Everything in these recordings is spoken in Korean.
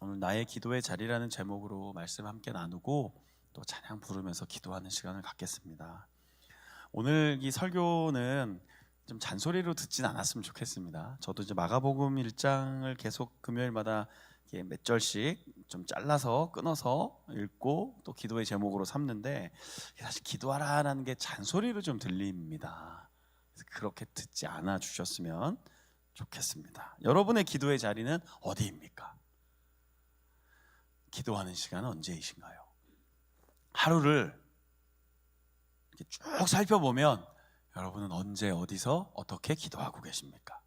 오늘 나의 기도의 자리라는 제목으로 말씀 함께 나누고 또 찬양 부르면서 기도하는 시간을 갖겠습니다. 오늘 이 설교는 좀 잔소리로 듣진 않았으면 좋겠습니다. 저도 이제 마가복음 1장을 계속 금요일마다 몇 절씩 좀 잘라서 끊어서 읽고 또 기도의 제목으로 삼는데, 사실 기도하라는 게 잔소리로 좀 들립니다. 그래서 그렇게 듣지 않아 주셨으면 좋겠습니다. 여러분의 기도의 자리는 어디입니까? 기도하는 시간은 언제이신가요? 하루를 이렇게 쭉 살펴보면 여러분은 언제 어디서 어떻게 기도하고 계십니까?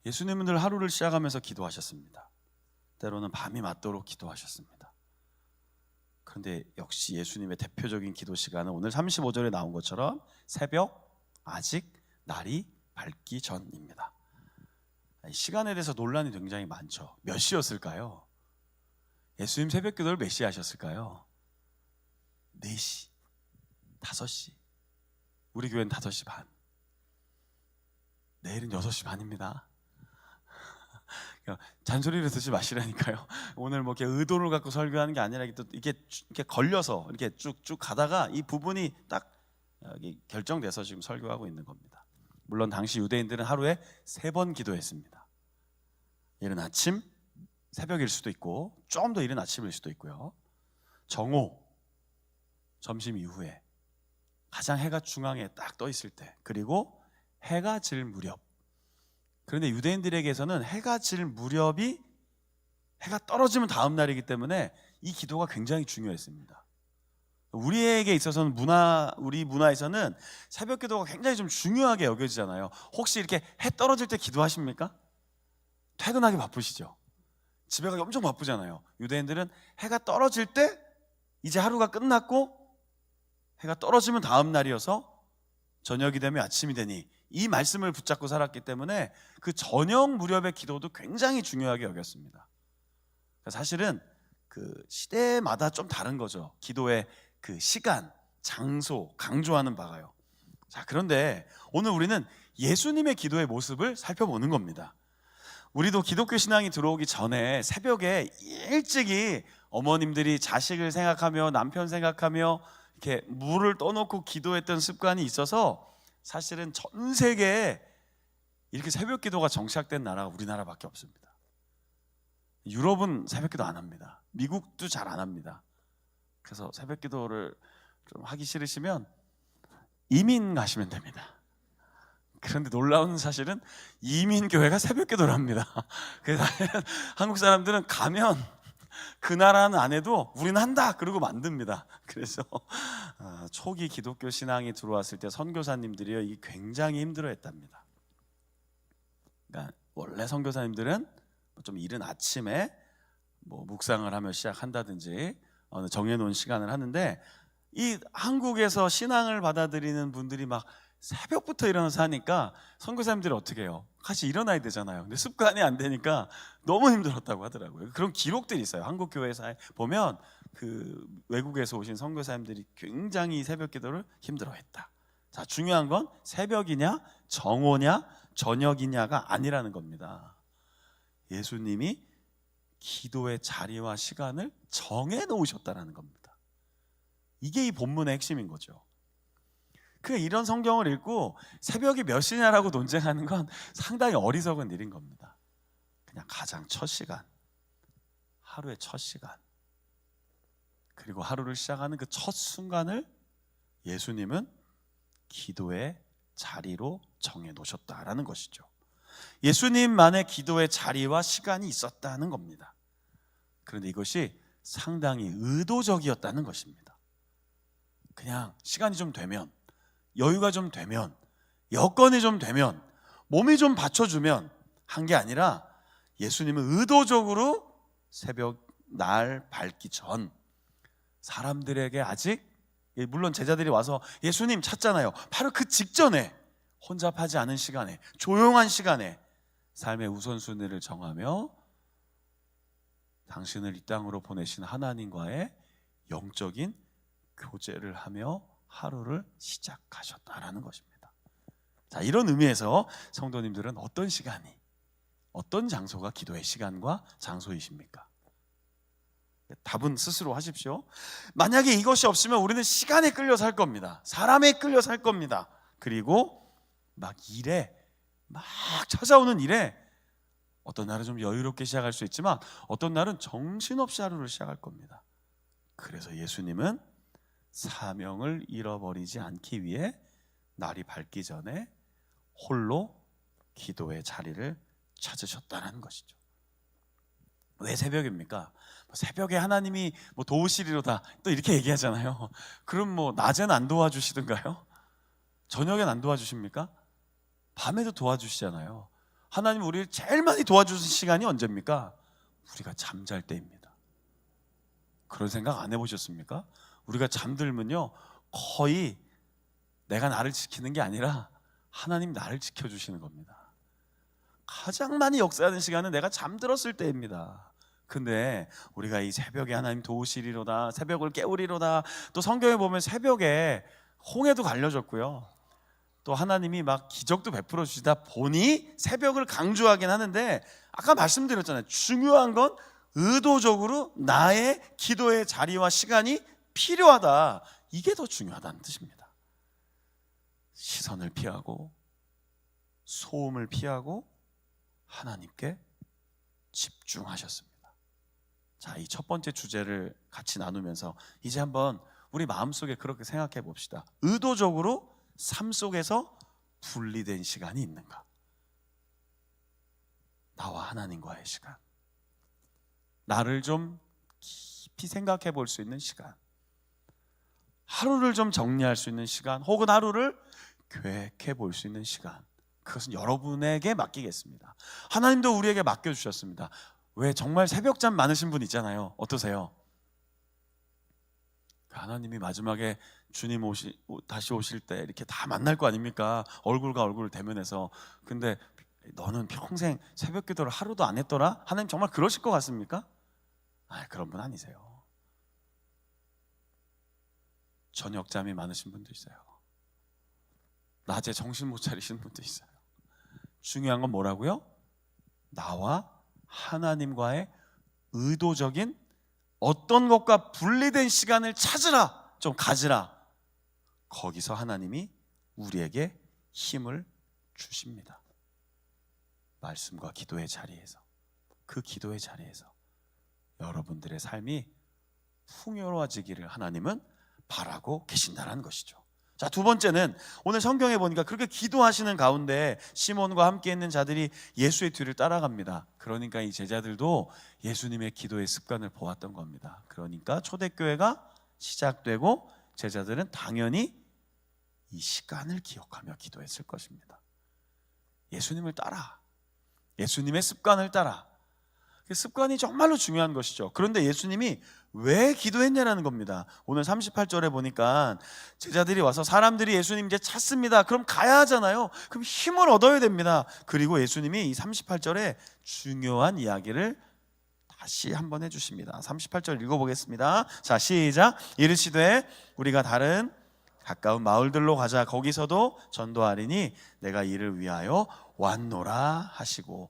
예수님은 늘 하루를 시작하면서 기도하셨습니다. 때로는 밤이 맞도록 기도하셨습니다. 그런데 역시 예수님의 대표적인 기도 시간은 오늘 35절에 나온 것처럼 새벽 아직 날이 밝기 전입니다. 시간에 대해서 논란이 굉장히 많죠. 몇 시였을까요? 예수님 새벽 기도를 몇 시에 하셨을까요? 4시, 5시. 우리 교회는 5시 반. 내일은 6시 반입니다. 잔소리를 듣지 마시라니까요. 오늘 뭐 이렇게 의도를 갖고 설교하는 게 아니라 이렇게 걸려서 이렇게 쭉쭉 가다가 이 부분이 딱 결정돼서 지금 설교하고 있는 겁니다. 물론 당시 유대인들은 하루에 3번 기도했습니다. 이른 아침, 새벽일 수도 있고 좀 더 이른 아침일 수도 있고요. 정오, 점심 이후에 가장 해가 중앙에 딱 떠 있을 때, 그리고 해가 질 무렵. 그런데 유대인들에게서는 해가 질 무렵이 해가 떨어지면 다음 날이기 때문에 이 기도가 굉장히 중요했습니다. 우리에게 있어서는 우리 문화에서는 새벽 기도가 굉장히 좀 중요하게 여겨지잖아요. 혹시 이렇게 해 떨어질 때 기도하십니까? 퇴근하기 바쁘시죠? 집에 가기 엄청 바쁘잖아요. 유대인들은 해가 떨어질 때 이제 하루가 끝났고 해가 떨어지면 다음 날이어서 저녁이 되면 아침이 되니 이 말씀을 붙잡고 살았기 때문에 그 저녁 무렵의 기도도 굉장히 중요하게 여겼습니다. 사실은 그 시대마다 좀 다른 거죠. 기도의 그 시간, 장소, 강조하는 바가요. 자, 그런데 오늘 우리는 예수님의 기도의 모습을 살펴보는 겁니다. 우리도 기독교 신앙이 들어오기 전에 새벽에 일찍이 어머님들이 자식을 생각하며 남편 생각하며 이렇게 물을 떠놓고 기도했던 습관이 있어서 사실은 전 세계에 이렇게 새벽 기도가 정착된 나라가 우리나라밖에 없습니다. 유럽은 새벽 기도 안 합니다. 미국도 잘 안 합니다. 그래서 새벽 기도를 좀 하기 싫으시면 이민 가시면 됩니다. 그런데 놀라운 사실은 이민교회가 새벽 기도를 합니다. 그래서 한국 사람들은 가면 그 나라는 안 해도 우리는 한다 그러고 만듭니다. 그래서 초기 기독교 신앙이 들어왔을 때 선교사님들이 굉장히 힘들어했답니다. 그러니까 원래 선교사님들은 좀 이른 아침에 뭐 묵상을 하며 시작한다든지 어느 정해놓은 시간을 하는데, 이 한국에서 신앙을 받아들이는 분들이 막 새벽부터 일어나서 하니까 선교사님들이 어떻게 해요? 같이 일어나야 되잖아요. 근데 습관이 안 되니까 너무 힘들었다고 하더라고요. 그런 기록들이 있어요. 한국 교회사에 보면 그 외국에서 오신 선교사님들이 굉장히 새벽 기도를 힘들어했다. 자, 중요한 건 새벽이냐 정오냐 저녁이냐가 아니라는 겁니다. 예수님이 기도의 자리와 시간을 정해 놓으셨다는 겁니다. 이게 이 본문의 핵심인 거죠. 이런 성경을 읽고 새벽이 몇 시냐라고 논쟁하는 건 상당히 어리석은 일인 겁니다. 그냥 가장 첫 시간, 하루의 첫 시간, 그리고 하루를 시작하는 그 첫 순간을 예수님은 기도의 자리로 정해 놓으셨다라는 것이죠. 예수님만의 기도의 자리와 시간이 있었다는 겁니다. 그런데 이것이 상당히 의도적이었다는 것입니다. 그냥 시간이 좀 되면, 여유가 좀 되면, 여건이 좀 되면, 몸이 좀 받쳐주면 한 게 아니라 예수님은 의도적으로 새벽 날 밝기 전, 사람들에게 아직, 물론 제자들이 와서 예수님 찾잖아요. 바로 그 직전에, 혼잡하지 않은 시간에, 조용한 시간에 삶의 우선순위를 정하며 당신을 이 땅으로 보내신 하나님과의 영적인 교제를 하며 하루를 시작하셨다라는 것입니다. 자, 이런 의미에서 성도님들은 어떤 시간이, 어떤 장소가 기도의 시간과 장소이십니까? 답은 스스로 하십시오. 만약에 이것이 없으면 우리는 시간에 끌려 살 겁니다. 사람에 끌려 살 겁니다. 그리고 막 찾아오는 일에 어떤 날은 좀 여유롭게 시작할 수 있지만 어떤 날은 정신없이 하루를 시작할 겁니다. 그래서 예수님은 사명을 잃어버리지 않기 위해 날이 밝기 전에 홀로 기도의 자리를 찾으셨다는 것이죠. 왜 새벽입니까? 새벽에 하나님이 도우시리로다 또 이렇게 얘기하잖아요. 그럼 낮에는 안 도와주시던가요? 저녁엔 안 도와주십니까? 밤에도 도와주시잖아요. 하나님 우리를 제일 많이 도와주신 시간이 언제입니까? 우리가 잠잘 때입니다. 그런 생각 안 해보셨습니까? 우리가 잠들면요 거의 내가 나를 지키는 게 아니라 하나님 나를 지켜주시는 겁니다. 가장 많이 역사하는 시간은 내가 잠들었을 때입니다. 근데 우리가 이 새벽에 하나님 도우시리로다, 새벽을 깨우리로다, 또 성경에 보면 새벽에 홍해도 갈려졌고요, 또 하나님이 막 기적도 베풀어 주시다 보니 새벽을 강조하긴 하는데, 아까 말씀드렸잖아요. 중요한 건 의도적으로 나의 기도의 자리와 시간이 필요하다, 이게 더 중요하다는 뜻입니다. 시선을 피하고 소음을 피하고 하나님께 집중하셨습니다. 자, 이 첫 번째 주제를 같이 나누면서 이제 한번 우리 마음속에 그렇게 생각해 봅시다. 의도적으로 삶 속에서 분리된 시간이 있는가? 나와 하나님과의 시간, 나를 좀 깊이 생각해 볼 수 있는 시간, 하루를 좀 정리할 수 있는 시간, 혹은 하루를 계획해 볼 수 있는 시간, 그것은 여러분에게 맡기겠습니다. 하나님도 우리에게 맡겨주셨습니다. 왜 정말 새벽잠 많으신 분 있잖아요. 어떠세요? 하나님이 마지막에 주님 다시 오실 때 이렇게 다 만날 거 아닙니까? 얼굴과 얼굴을 대면해서. 근데 너는 평생 새벽 기도를 하루도 안 했더라? 하나님 정말 그러실 것 같습니까? 그런 분 아니세요. 저녁잠이 많으신 분도 있어요. 낮에 정신 못 차리시는 분도 있어요. 중요한 건 뭐라고요? 나와 하나님과의 의도적인 어떤 것과 분리된 시간을 찾으라, 좀 가지라. 거기서 하나님이 우리에게 힘을 주십니다. 말씀과 기도의 자리에서, 그 기도의 자리에서 여러분들의 삶이 풍요로워지기를 하나님은 바라고 계신다는 것이죠. 자, 두 번째는 오늘 성경에 보니까 그렇게 기도하시는 가운데 시몬과 함께 있는 자들이 예수의 뒤를 따라갑니다. 그러니까 이 제자들도 예수님의 기도의 습관을 보았던 겁니다. 그러니까 초대교회가 시작되고 제자들은 당연히 이 시간을 기억하며 기도했을 것입니다. 예수님을 따라, 예수님의 습관을 따라. 그 습관이 정말로 중요한 것이죠. 그런데 예수님이 왜 기도했냐라는 겁니다. 오늘 38절에 보니까 제자들이 와서 사람들이 예수님 이제 찾습니다. 그럼 가야 하잖아요. 그럼 힘을 얻어야 됩니다. 그리고 예수님이 이 38절에 중요한 이야기를 다시 한번 해주십니다. 38절 읽어보겠습니다. 자, 시작. 이르시되 우리가 다른 가까운 마을들로 가자. 거기서도 전도하리니 내가 이를 위하여 왔노라 하시고.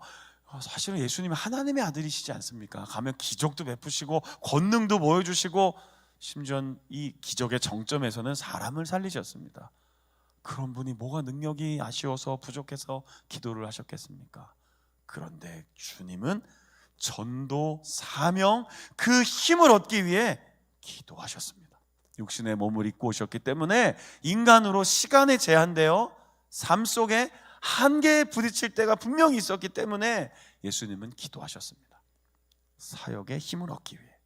사실은 예수님은 하나님의 아들이시지 않습니까? 가면 기적도 베푸시고 권능도 보여주시고 심지어 이 기적의 정점에서는 사람을 살리셨습니다. 그런 분이 뭐가 능력이 아쉬워서 부족해서 기도를 하셨겠습니까? 그런데 주님은 전도, 사명, 그 힘을 얻기 위해 기도하셨습니다. 육신의 몸을 입고 오셨기 때문에 인간으로 시간에 제한되어 삶 속에 한계에 부딪힐 때가 분명히 있었기 때문에 예수님은 기도하셨습니다. 사역의 힘을 얻기 위해,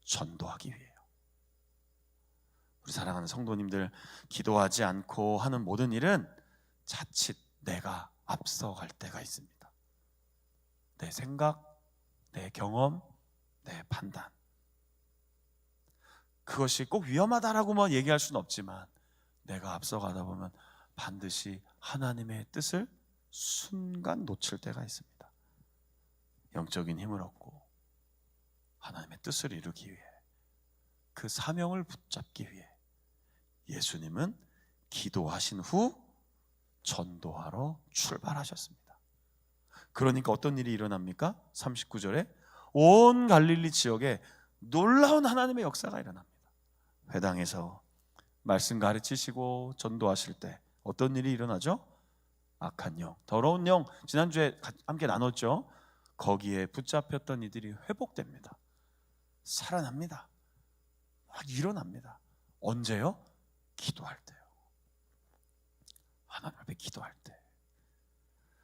전도하기 위해요. 우리 사랑하는 성도님들, 기도하지 않고 하는 모든 일은 자칫 내가 앞서갈 때가 있습니다. 내 생각, 내 경험, 내 판단. 그것이 꼭 위험하다라고만 얘기할 수는 없지만 내가 앞서가다 보면 반드시 하나님의 뜻을 순간 놓칠 때가 있습니다. 영적인 힘을 얻고 하나님의 뜻을 이루기 위해, 그 사명을 붙잡기 위해 예수님은 기도하신 후 전도하러 출발하셨습니다. 그러니까 어떤 일이 일어납니까? 39절에 온 갈릴리 지역에 놀라운 하나님의 역사가 일어납니다. 회당에서 말씀 가르치시고 전도하실 때 어떤 일이 일어나죠? 악한 영, 더러운 영, 지난주에 함께 나눴죠. 거기에 붙잡혔던 이들이 회복됩니다. 살아납니다. 막 일어납니다. 언제요? 기도할 때요. 하나님 앞에 기도할 때,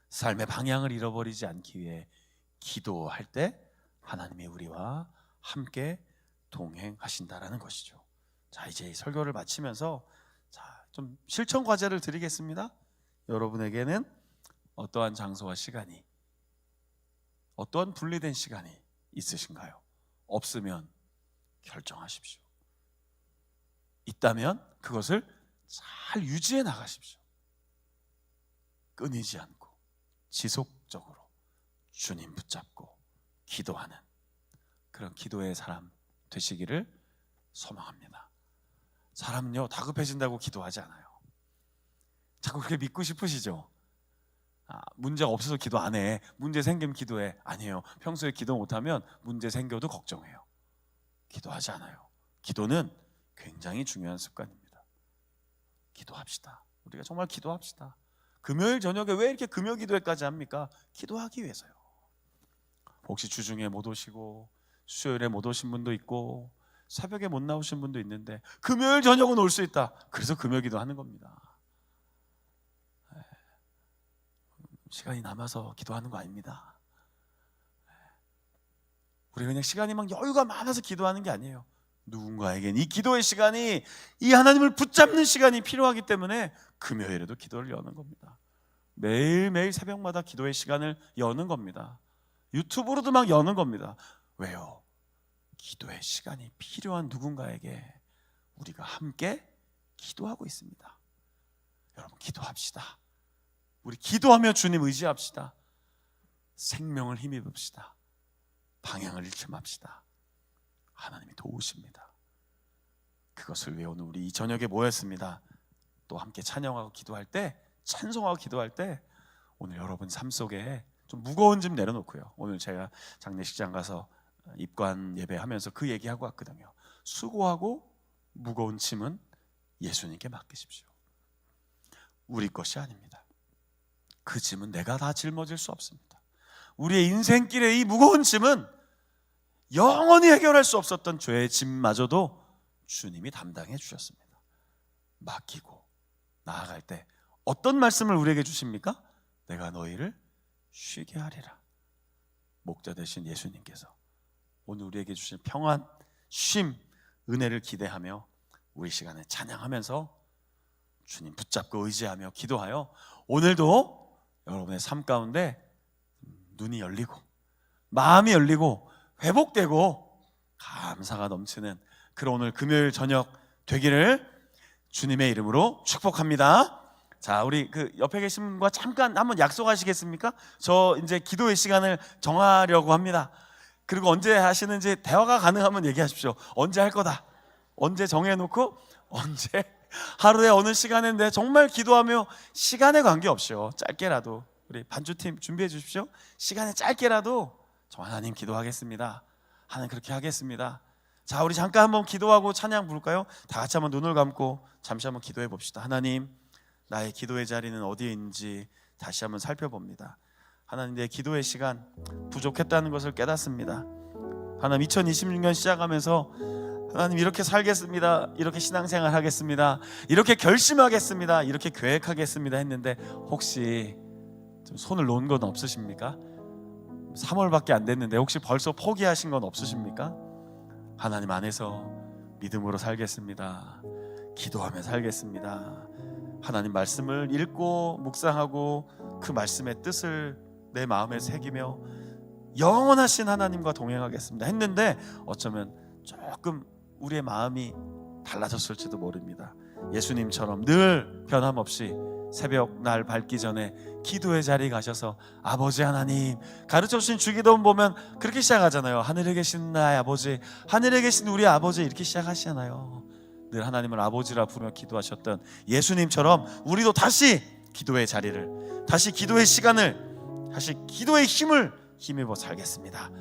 삶의 방향을 잃어버리지 않기 위해 기도할 때 하나님이 우리와 함께 동행하신다라는 것이죠. 자, 이제 이 설교를 마치면서 좀 실천 과제를 드리겠습니다. 여러분에게는 어떠한 장소와 시간이, 어떠한 분리된 시간이 있으신가요? 없으면 결정하십시오. 있다면 그것을 잘 유지해 나가십시오. 끊이지 않고 지속적으로 주님 붙잡고 기도하는 그런 기도의 사람 되시기를 소망합니다. 사람은요, 다급해진다고 기도하지 않아요. 자꾸 그렇게 믿고 싶으시죠? 문제가 없어서 기도 안 해, 문제 생기면 기도해. 아니에요. 평소에 기도 못하면 문제 생겨도 걱정해요. 기도하지 않아요. 기도는 굉장히 중요한 습관입니다. 기도합시다. 우리가 정말 기도합시다. 금요일 저녁에 왜 이렇게 금요 기도회까지 합니까? 기도하기 위해서요. 혹시 주중에 못 오시고 수요일에 못 오신 분도 있고 새벽에 못 나오신 분도 있는데 금요일 저녁은 올 수 있다. 그래서 금요 기도하는 겁니다. 시간이 남아서 기도하는 거 아닙니다. 우리 그냥 시간이 막 여유가 많아서 기도하는 게 아니에요. 누군가에겐 이 기도의 시간이, 이 하나님을 붙잡는 시간이 필요하기 때문에 금요일에도 기도를 여는 겁니다. 매일매일 새벽마다 기도의 시간을 여는 겁니다. 유튜브로도 막 여는 겁니다. 왜요? 기도의 시간이 필요한 누군가에게 우리가 함께 기도하고 있습니다. 여러분, 기도합시다. 우리 기도하며 주님 의지합시다. 생명을 힘입읍시다. 방향을 잃지 맙시다. 하나님이 도우십니다. 그것을 위해 오늘 우리 이 저녁에 모였습니다. 또 함께 찬양하고 기도할 때, 찬송하고 기도할 때 오늘 여러분 삶 속에 좀 무거운 짐 내려놓고요. 오늘 제가 장례식장 가서 입관 예배하면서 그 얘기하고 왔거든요. 수고하고 무거운 짐은 예수님께 맡기십시오. 우리 것이 아닙니다. 그 짐은 내가 다 짊어질 수 없습니다. 우리의 인생길의 이 무거운 짐은 영원히 해결할 수 없었던 죄의 짐마저도 주님이 담당해 주셨습니다. 맡기고 나아갈 때 어떤 말씀을 우리에게 주십니까? 내가 너희를 쉬게 하리라. 목자 되신 예수님께서 오늘 우리에게 주신 평안, 쉼, 은혜를 기대하며 우리 시간에 찬양하면서 주님 붙잡고 의지하며 기도하여 오늘도 여러분의 삶 가운데 눈이 열리고 마음이 열리고 회복되고 감사가 넘치는 그런 오늘 금요일 저녁 되기를 주님의 이름으로 축복합니다. 자, 우리 그 옆에 계신 분과 잠깐 한번 약속하시겠습니까? 저 이제 기도의 시간을 정하려고 합니다. 그리고 언제 하시는지 대화가 가능하면 얘기하십시오. 언제 할 거다, 언제 정해놓고 언제 하루에 어느 시간인데 정말 기도하며 시간에 관계없이요, 짧게라도 우리 반주팀 준비해 주십시오. 시간에 짧게라도 저 하나님 기도하겠습니다. 하나님 그렇게 하겠습니다. 자, 우리 잠깐 한번 기도하고 찬양 부를까요? 다 같이 한번 눈을 감고 잠시 한번 기도해 봅시다. 하나님, 나의 기도의 자리는 어디에 있는지 다시 한번 살펴봅니다. 하나님, 내 기도의 시간 부족했다는 것을 깨닫습니다. 하나님, 2026년 시작하면서 하나님 이렇게 살겠습니다, 이렇게 신앙생활 하겠습니다, 이렇게 결심하겠습니다, 이렇게 계획하겠습니다 했는데 혹시 좀 손을 놓은 건 없으십니까? 3월밖에 안 됐는데 혹시 벌써 포기하신 건 없으십니까? 하나님 안에서 믿음으로 살겠습니다, 기도하며 살겠습니다, 하나님 말씀을 읽고 묵상하고 그 말씀의 뜻을 내 마음에 새기며 영원하신 하나님과 동행하겠습니다 했는데 어쩌면 조금 우리의 마음이 달라졌을지도 모릅니다. 예수님처럼 늘 변함없이 새벽 날 밝기 전에 기도의 자리에 가셔서 아버지 하나님, 가르쳐주신 주기도문 보면 그렇게 시작하잖아요. 하늘에 계신 나의 아버지, 하늘에 계신 우리 아버지, 이렇게 시작하시잖아요. 늘 하나님을 아버지라 부르며 기도하셨던 예수님처럼 우리도 다시 기도의 자리를, 다시 기도의 시간을, 다시 기도의 힘을 힘입어 살겠습니다.